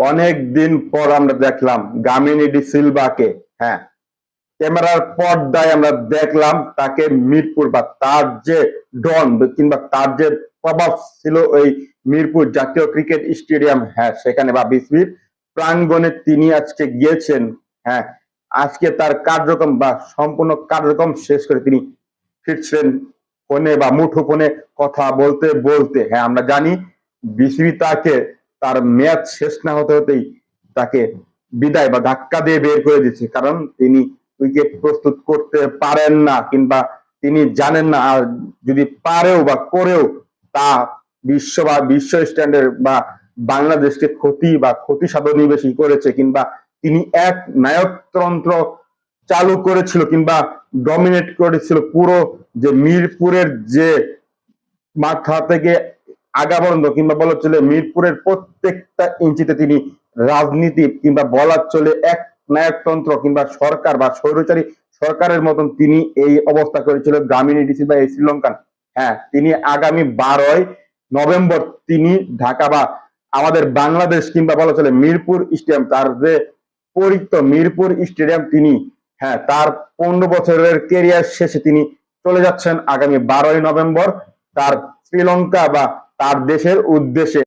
অনেক দিন পর আমরা দেখলাম গামিনী ডি সিলভাকে, হ্যাঁ, ক্যামেরার পর্দায় আমরা দেখলাম তাকে মিরপুর বা তার যে ডন কিংবা তার যে প্রভাব ছিল ওই মিরপুর জাতীয় ক্রিকেট স্টেডিয়াম, হ্যাঁ, সেখানে বা বিসিবির প্রাঙ্গণে তিনি আজকে গিয়েছেন। হ্যাঁ, আজকে তার কার্যক্রম বা সম্পূর্ণ কার্যক্রম শেষ করে তিনি ফিরছেন ফোনে বা মুঠো ফোনে কথা বলতে বলতে। হ্যাঁ, আমরা জানি বিসিবি তাকে তার ম্যাচ শেষ না হতে হতেই তাকে বিদায় বা ধাক্কা দিয়ে বের করে দিচ্ছে, কারণ তিনি উইকেট প্রস্তুত করতে পারেন না কিংবা তিনি জানেন না, আর যদি পারেও বা করেও তা বিশ্ব স্ট্যান্ডার্ড বা বাংলাদেশকে ক্ষতি সাধনই বেশি করেছে, কিংবা তিনি এক নায়কতন্ত্র চালু করেছিল কিংবা ডমিনেট করেছিল পুরো যে মিরপুরের যে মাথা থেকে আগা পর্যন্ত, কিংবা বলা চলে মিরপুরের প্রত্যেকটা ইঞ্চিতে তিনি রাজনীতি কিংবা বলার চলে এক নায়কতন্ত্র কিংবা সরকার বা স্বৈরাচারী সরকারের মতন তিনি এই অবস্থা করেছিল গ্রামীণ ডিসি বা এই শ্রীলঙ্কান। হ্যাঁ, তিনি আগামী 12 নভেম্বর তিনি ঢাকা বা আমাদের বাংলাদেশ কিংবা বলা চলে মিরপুর স্টেডিয়াম, তার যে পরিচিত মিরপুর স্টেডিয়াম, তিনি, হ্যাঁ, তার 15 বছরের কেরিয়ার শেষে তিনি চলে যাচ্ছেন আগামী 12 নভেম্বর তার শ্রীলঙ্কা বা তার দেশের উদ্দেশ্যে।